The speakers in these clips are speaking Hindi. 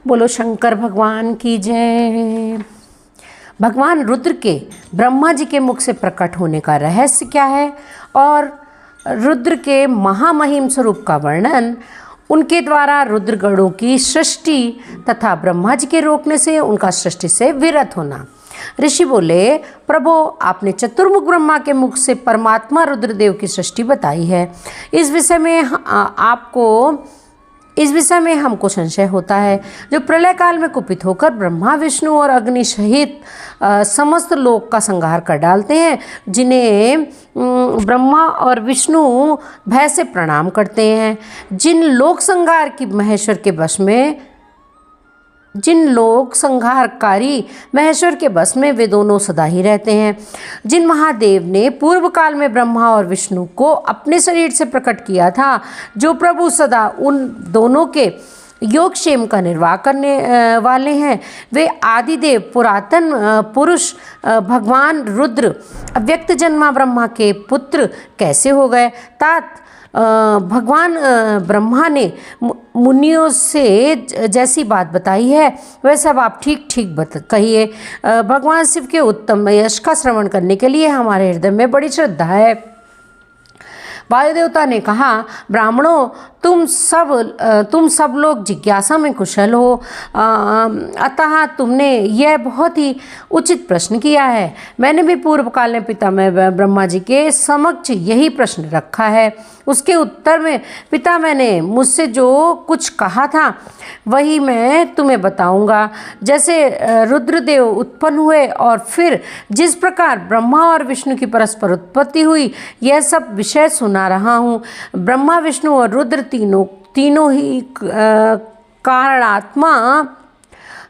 बोलो शंकर भगवान की जय। भगवान रुद्र के ब्रह्मा जी के मुख से प्रकट होने का रहस्य क्या है और रुद्र के महामहिम स्वरूप का वर्णन, उनके द्वारा रुद्रगणों की सृष्टि तथा ब्रह्मा जी के रोकने से उनका सृष्टि से विरत होना। ऋषि बोले, प्रभु आपने चतुर्मुख ब्रह्मा के मुख से परमात्मा रुद्रदेव की सृष्टि बताई है। इस विषय में हमको संशय होता है। जो प्रलय काल में कुपित होकर ब्रह्मा विष्णु और अग्नि सहित समस्त लोक का संहार कर डालते हैं, जिन्हें ब्रह्मा और विष्णु भय से प्रणाम करते हैं, जिन लोक संहारकारी महेश्वर के बस में वे दोनों सदा ही रहते हैं, जिन महादेव ने पूर्व काल में ब्रह्मा और विष्णु को अपने शरीर से प्रकट किया था, जो प्रभु सदा उन दोनों के योगक्षेम का निर्वाह करने वाले हैं, वे आदिदेव पुरातन पुरुष भगवान रुद्र अव्यक्त जन्मा ब्रह्मा के पुत्र कैसे हो गए? तात भगवान ब्रह्मा ने मुनियों से जैसी बात बताई है वह सब आप ठीक कहिए। भगवान शिव के उत्तम यश का श्रवण करने के लिए हमारे हृदय में बड़ी श्रद्धा है। वायुदेवता ने कहा, ब्राह्मणों, तुम सब लोग जिज्ञासा में कुशल हो, अतः तुमने यह बहुत ही उचित प्रश्न किया है। मैंने भी पूर्व काल में पितामह ब्रह्मा जी के समक्ष यही प्रश्न रखा है। उसके उत्तर में पिता मैंने मुझसे जो कुछ कहा था वही मैं तुम्हें बताऊंगा। जैसे रुद्रदेव उत्पन्न हुए और फिर जिस प्रकार ब्रह्मा और विष्णु की परस्पर उत्पत्ति हुई, यह सब विषय सुना रहा हूँ। ब्रह्मा विष्णु और रुद्र तीनों ही कारणात्मा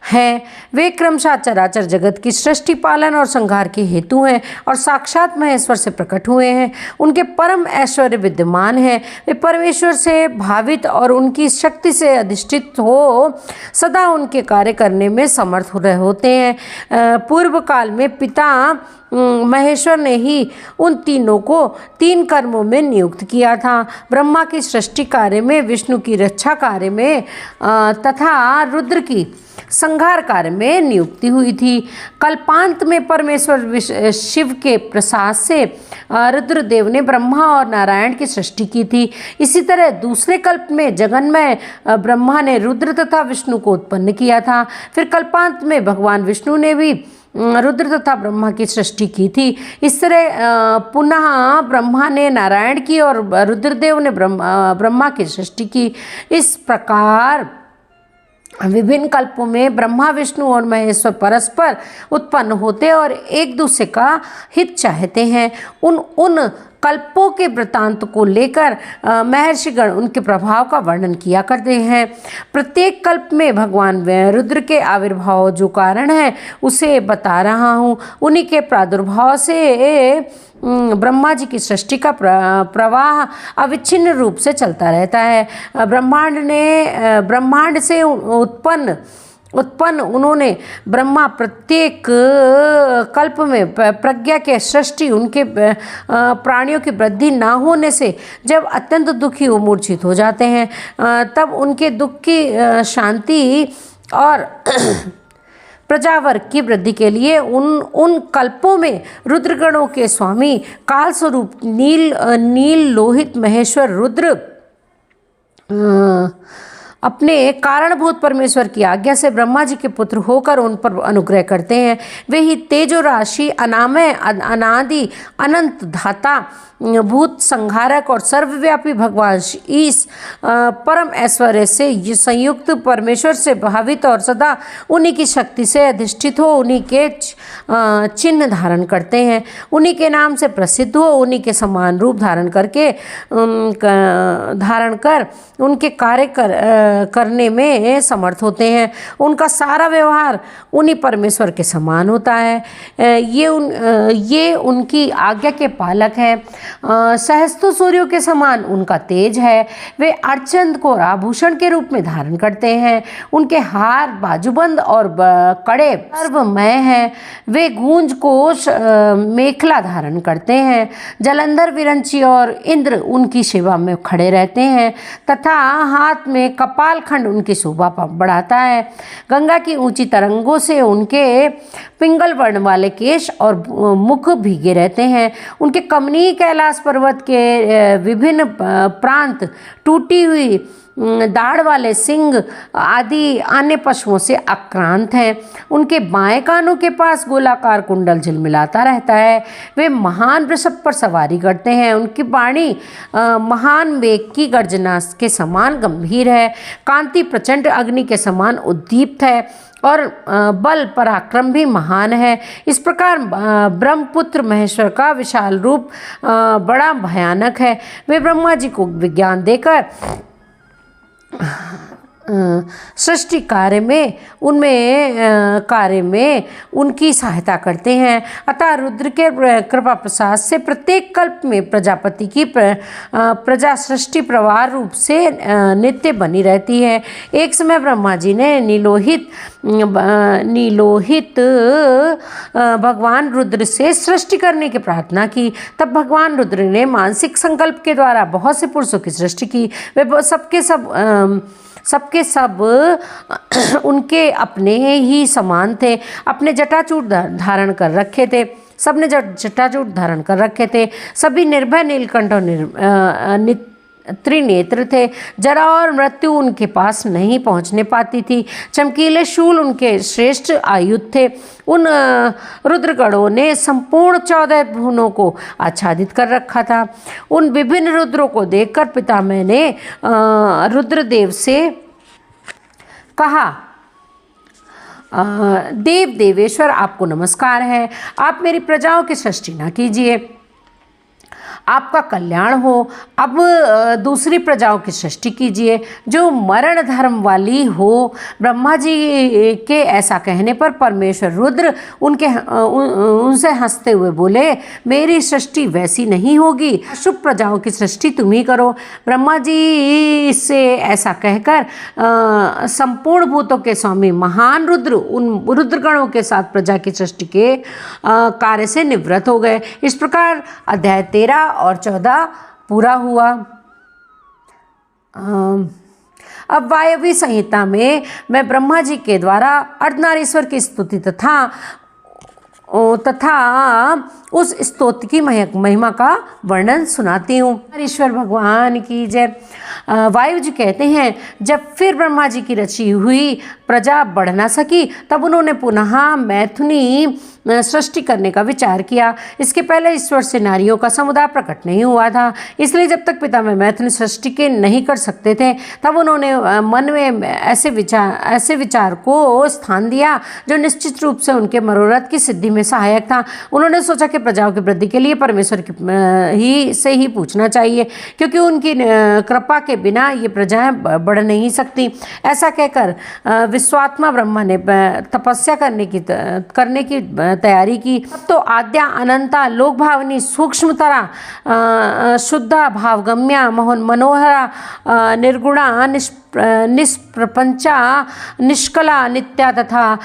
हैं। वे क्रमशः चराचर जगत की सृष्टि पालन और संहार के हेतु हैं और साक्षात महेश्वर से प्रकट हुए हैं। उनके परम ऐश्वर्य विद्यमान है। वे परमेश्वर से भावित और उनकी शक्ति से अधिष्ठित हो सदा उनके कार्य करने में समर्थ होते हैं। पूर्व काल में पिता महेश्वर ने ही उन तीनों को 3 कर्मों में नियुक्त किया था। ब्रह्मा की सृष्टि कार्य में, विष्णु की रक्षा कार्य में तथा रुद्र की संहार कार्य में नियुक्ति हुई थी। कल्पांत में परमेश्वर शिव के प्रसाद से रुद्रदेव ने ब्रह्मा और नारायण की सृष्टि की थी। इसी तरह दूसरे कल्प में जगन्मय ब्रह्मा ने रुद्र तथा विष्णु को उत्पन्न किया था। फिर कल्पांत में भगवान विष्णु ने भी रुद्र तथा ब्रह्मा की सृष्टि की थी। इस तरह पुनः ब्रह्मा ने नारायण की और रुद्रदेव ने ब्रह्मा की सृष्टि की। इस प्रकार विभिन्न कल्पों में ब्रह्मा विष्णु और महेश्वर परस्पर उत्पन्न होते और एक दूसरे का हित चाहते हैं। उन कल्पों के वृत्तांत को लेकर महर्षिगण उनके प्रभाव का वर्णन किया करते हैं। प्रत्येक कल्प में भगवान रुद्र के आविर्भाव जो कारण है उसे बता रहा हूँ। उन्हीं के प्रादुर्भाव से ब्रह्मा जी की सृष्टि का प्रवाह अविच्छिन्न रूप से चलता रहता है। ब्रह्मांड से उत्पन्न उन्होंने ब्रह्मा प्रत्येक कल्प में प्रज्ञा के सृष्टि, उनके प्राणियों की वृद्धि न होने से जब अत्यंत दुखी व मूर्छित हो जाते हैं, तब उनके दुख की शांति और प्रजावर्ग की वृद्धि के लिए उन कल्पों में रुद्रगणों के स्वामी काल स्वरूप नील लोहित महेश्वर रुद्र अपने कारणभूत परमेश्वर की आज्ञा से ब्रह्मा जी के पुत्र होकर उन पर अनुग्रह करते हैं। वे ही तेजो राशि, अनामय, अनादि, अनंत धाता, भूत संहारक और सर्वव्यापी भगवान ईश परम ऐश्वर्य से संयुक्त परमेश्वर से भावित और सदा उन्हीं की शक्ति से अधिष्ठित हो उन्हीं के चिन्ह धारण करते हैं, उन्हीं के नाम से प्रसिद्ध हो, उन्हीं के समान रूप धारण कर उनके कार्य करने में समर्थ होते हैं। उनका सारा व्यवहार उन्हीं परमेश्वर के समान होता है। ये उनकी आज्ञा के पालक हैं। सहस्त्र सूर्यों के समान उनका तेज है। वे अर्चंद को आभूषण के रूप में धारण करते हैं। उनके हार, बाजूबंद और कड़े सर्वमय हैं। वे गूंज कोश मेखला धारण करते हैं। जलंधर, विरंची और इंद्र उनकी सेवा में खड़े रहते हैं तथा हाथ में कपाल पालखंड उनकी शोभा बढ़ाता है। गंगा की ऊंची तरंगों से उनके पिंगल वर्ण वाले केश और मुख भीगे रहते हैं। उनके कमनीय कैलाश पर्वत के विभिन्न प्रांत टूटी हुई दाढ़ वाले सिंह आदि अन्य पशुओं से आक्रांत हैं। उनके बाएं कानों के पास गोलाकार कुंडल झिलमिलाता रहता है। वे महान वृषभ पर सवारी करते हैं। उनकी वाणी महान मेघ की गर्जना के समान गंभीर है। कांति प्रचंड अग्नि के समान उद्दीप्त है और बल पराक्रम भी महान है। इस प्रकार ब्रह्मपुत्र महेश्वर का विशाल रूप बड़ा भयानक है। वे ब्रह्मा जी को विज्ञान देकर सृष्टि कार्य में उनकी सहायता करते हैं। अतः रुद्र के कृपा प्रसाद से प्रत्येक कल्प में प्रजापति की प्रजा सृष्टि प्रवाह रूप से नित्य बनी रहती है। एक समय ब्रह्मा जी ने नीलोहित भगवान रुद्र से सृष्टि करने की प्रार्थना की। तब भगवान रुद्र ने मानसिक संकल्प के द्वारा बहुत से पुरुषों की सृष्टि की। वे सबके सब उनके अपने ही समान थे। अपने जटाचूट धारण कर रखे थे। सबने जटाचूट धारण कर रखे थे। सभी निर्भय नीलकंठ और त्रिनेत्र थे। जरा और मृत्यु उनके पास नहीं पहुंचने पाती थी। चमकीले शूल उनके श्रेष्ठ आयुध थे। उन रुद्रगणों ने संपूर्ण 14 भुवनों को आच्छादित कर रखा था। उन विभिन्न रुद्रों को देखकर पितामह ने रुद्रदेव से कहा, देव देवेश्वर आपको नमस्कार है। आप मेरी प्रजाओं की सृष्टि न कीजिए, आपका कल्याण हो। अब दूसरी प्रजाओं की सृष्टि कीजिए जो मरण धर्म वाली हो। ब्रह्मा जी के ऐसा कहने पर परमेश्वर रुद्र उनसे हंसते हुए बोले, मेरी सृष्टि वैसी नहीं होगी। शुभ प्रजाओं की सृष्टि तुम ही करो। ब्रह्मा जी से ऐसा कहकर संपूर्ण भूतों के स्वामी महान रुद्र उन रुद्रगणों के साथ प्रजा की सृष्टि के कार्य से निवृत्त हो गए। इस प्रकार अध्याय 13 और 14 पूरा हुआ। अब वायव्य संहिता में मैं ब्रह्मा जी के द्वारा अर्धनारीश्वर की स्तुति तथा उस स्तोत्र की महिमा का वर्णन सुनाती हूँ। ईश्वर भगवान की जय। वायु जी कहते हैं, जब फिर ब्रह्मा जी की रची हुई प्रजा बढ़ ना सकी तब उन्होंने पुनः मैथुनी सृष्टि करने का विचार किया। इसके पहले ईश्वर से नारियों का समुदाय प्रकट नहीं हुआ था, इसलिए जब तक पितामह मैथुनी सृष्टि के नहीं कर सकते थे तब उन्होंने मन में ऐसे विचार को स्थान दिया जो निश्चित रूप से उनके मनोरथ की सिद्धि में सहायक था। उन्होंने सोचा कि प्रजाओं की वृद्धि के लिए परमेश्वर ही पूछना चाहिए, क्योंकि उनकी कृपा के बिना ये प्रजाएं बढ़ नहीं सकती। ऐसा कहकर विश्वात्मा ब्रह्मा ने तपस्या करने की तैयारी की। तो आद्या अनंता लोक भावनी सूक्ष्मतरा शुद्धा भावगम्या मोहन मनोहरा निर्गुणा निष्प्रपंचा निष्कला नित्या तथा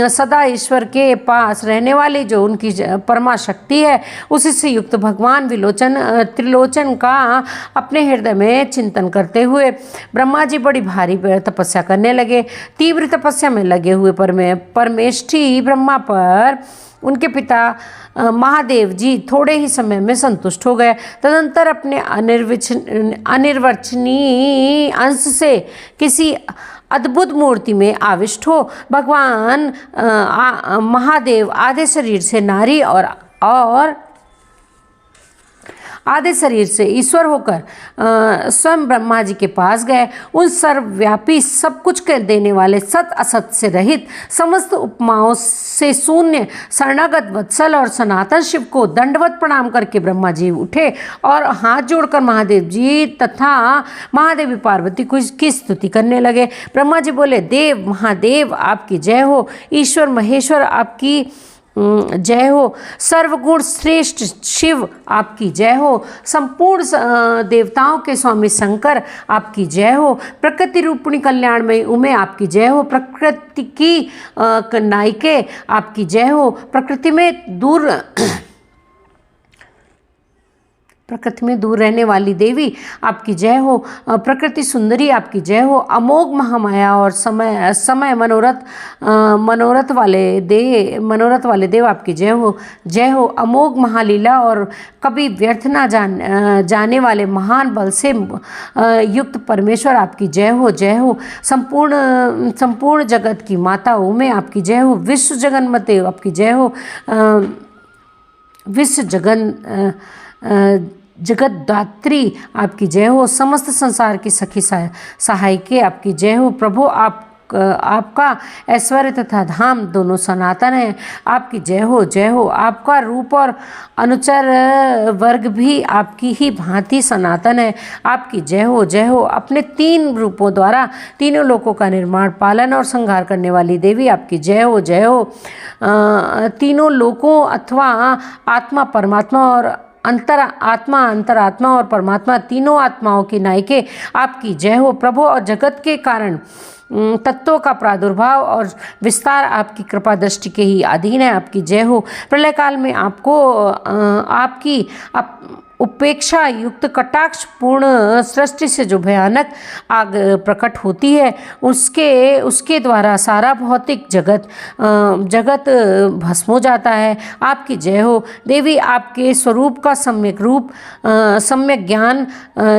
सदा ईश्वर के पास रहने वाली जो उनकी परमा शक्ति है, उसी से युक्त भगवान त्रिलोचन का अपने हृदय में चिंतन करते हुए ब्रह्मा जी बड़ी भारी तपस्या करने लगे। तीव्र तपस्या में लगे हुए परमेष्ठी ब्रह्मा पर उनके पिता महादेव जी थोड़े ही समय में संतुष्ट हो गए। तदंतर अपने अनिर्वचनीय अंश से किसी अद्भुत मूर्ति में आविष्ट हो भगवान महादेव आधे शरीर से नारी और आधे शरीर से ईश्वर होकर स्वयं ब्रह्मा जी के पास गए। उन सर्वव्यापी सब कुछ कर देने वाले सत असत से रहित समस्त उपमाओं से शून्य शरणागत वत्सल और सनातन शिव को दंडवत प्रणाम करके ब्रह्मा जी उठे और हाथ जोड़कर महादेव जी तथा महादेवी पार्वती की स्तुति करने लगे। ब्रह्मा जी बोले, देव महादेव आपकी जय हो, ईश्वर महेश्वर आपकी जय हो, सर्वगुण श्रेष्ठ शिव आपकी जय हो, संपूर्ण देवताओं के स्वामी शंकर आपकी जय हो, प्रकृति रूपिणी कल्याणमयी उमे आपकी जय हो, प्रकृति की नायिके आपकी जय हो, प्रकृति में दूर प्रकृति में दूर रहने वाली देवी आपकी जय हो। प्रकृति सुंदरी आपकी जय हो। अमोघ महामाया और समय मनोरथ वाले देव आपकी जय हो। जय हो। अमोघ महालीला और कभी व्यर्थ ना जाने वाले महान बल से युक्त परमेश्वर आपकी जय हो। जय हो। संपूर्ण जगत की माता उमे आपकी जय हो। विश्व जगन्माते आपकी जय हो। जगद्धात्री आपकी जय हो। समस्त संसार की सखी सहायिके आपकी जय हो। प्रभु आपका ऐश्वर्य तथा धाम दोनों सनातन है, आपकी जय हो। जय हो। आपका रूप और अनुचर वर्ग भी आपकी ही भांति सनातन है, आपकी जय हो। जय हो। अपने 3 रूपों द्वारा तीनों लोकों का निर्माण, पालन और संहार करने वाली देवी आपकी जय हो। जय हो। तीनों लोकों अथवा आत्मा परमात्मा और अंतरात्मा और परमात्मा तीनों आत्माओं की नायिके आपकी जय हो। प्रभु और जगत के कारण तत्वों का प्रादुर्भाव और विस्तार आपकी कृपा दृष्टि के ही अधीन है, आपकी जय हो। प्रलय काल में आपकी उपेक्षा युक्त कटाक्ष पूर्ण सृष्टि से जो भयानक आग प्रकट होती है, उसके द्वारा सारा भौतिक जगत भस्म हो जाता है, आपकी जय हो। देवी आपके स्वरूप का सम्यक ज्ञान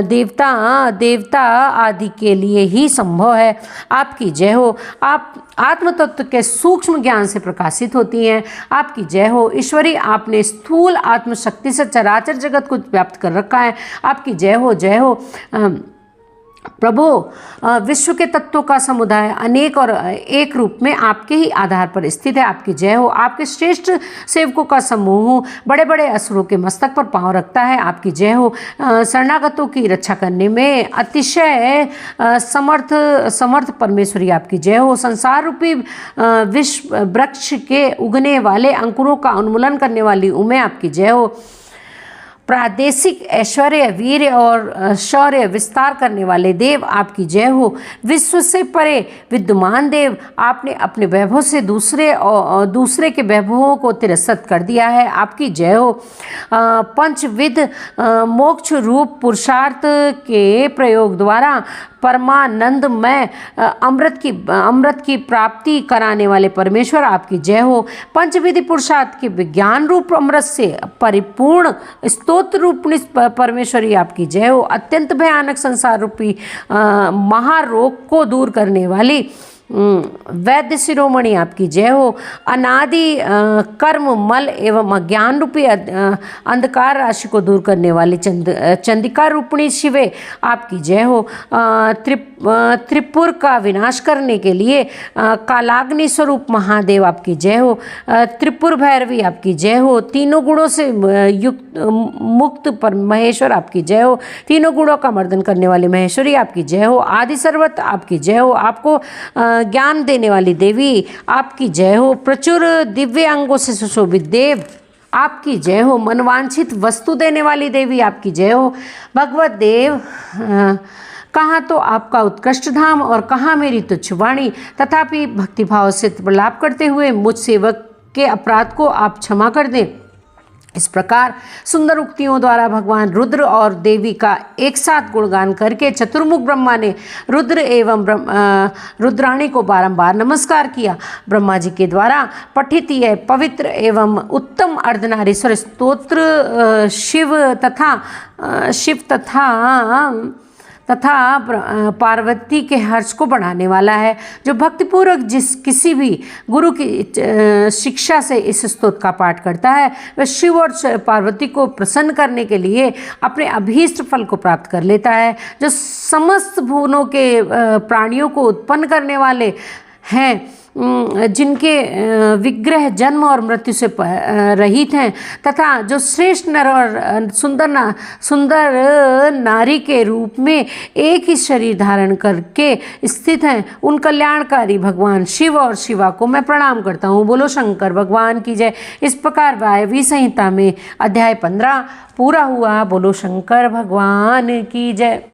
देवता आदि के लिए ही संभव है, आपकी जय हो। आप आत्म तत्व के सूक्ष्म ज्ञान से प्रकाशित होती हैं, आपकी जय हो। ईश्वरी आपने स्थूल आत्मशक्ति से चराचर जगत को व्याप्त कर रखा है, आपकी जय हो। जय हो। प्रभु विश्व के तत्वों का समुदाय अनेक और एक रूप में आपके ही आधार पर स्थित है, आपकी जय हो। आपके श्रेष्ठ सेवकों का समूह बड़े बड़े असुरों के मस्तक पर पांव रखता है, आपकी जय हो। शरणागतों की रक्षा करने में अतिशय समर्थ परमेश्वरी आपकी जय हो। संसार रूपी विश्व वृक्ष के उगने वाले अंकुरों का उन्मूलन करने वाली उमे आपकी जय हो। प्रादेशिक ऐश्वर्य वीर्य और शौर्य विस्तार करने वाले देव आपकी जय हो। विश्व से परे विद्यमान देव आपने अपने वैभव से दूसरे के वैभवों को तिरस्कृत कर दिया है, आपकी जय हो। पंचविध मोक्ष रूप पुरुषार्थ के प्रयोग द्वारा परमानंदमय अमृत की प्राप्ति कराने वाले परमेश्वर आपकी जय हो। पंचविधि पुरुषार्थ के विज्ञान रूप अमृत से परिपूर्ण स्तोत्र रूपणी परमेश्वरी आपकी जय हो। अत्यंत भयानक संसार रूपी महारोग को दूर करने वाली वैद्य शिरोमणि आपकी जय हो। अनादि कर्म मल एवं अज्ञान रूपी अंधकार राशि को दूर करने वाली चंडिका रूपणी शिवे आपकी जय हो। त्रिपुर का विनाश करने के लिए कालाग्नि स्वरूप महादेव आपकी जय हो। त्रिपुर भैरवी आपकी जय हो। तीनों गुणों से मुक्त पर महेश्वर आपकी जय हो। तीनों गुणों का मर्दन करने वाली महेश्वरी आपकी जय हो। आदि सर्वत आपकी जय हो। आपको ज्ञान देने वाली देवी आपकी जय हो। प्रचुर दिव्य अंगों से सुशोभित देव आपकी जय हो। मनवांछित वस्तु देने वाली देवी आपकी जय हो। भगवत देव कहाँ तो आपका उत्कृष्ट धाम और कहाँ मेरी तुच्छ वाणी, तथापि भक्तिभाव से प्रलाप करते हुए मुझ सेवक के अपराध को आप क्षमा कर दें। इस प्रकार सुंदर उक्तियों द्वारा भगवान रुद्र और देवी का एक साथ गुणगान करके चतुर्मुख ब्रह्मा ने रुद्र एवं रुद्राणी को बारंबार नमस्कार किया। ब्रह्मा जी के द्वारा पठित यह पवित्र एवं उत्तम अर्धनारीश्वर स्तोत्र शिव तथा पार्वती के हर्ष को बढ़ाने वाला है, जो भक्तिपूर्वक किसी भी गुरु की शिक्षा से इस स्तोत्र का पाठ करता है वह शिव और पार्वती को प्रसन्न करने के लिए अपने अभीष्ट फल को प्राप्त कर लेता है। जो समस्त भुवनों के प्राणियों को उत्पन्न करने वाले हैं, जिनके विग्रह जन्म और मृत्यु से रहित हैं, तथा जो श्रेष्ठ नर और सुंदर नारी के रूप में एक ही शरीर धारण करके स्थित हैं, उन कल्याणकारी भगवान शिव और शिवा को मैं प्रणाम करता हूँ। बोलो शंकर भगवान की जय। इस प्रकार वायवी संहिता में अध्याय 15 पूरा हुआ। बोलो शंकर भगवान की जय।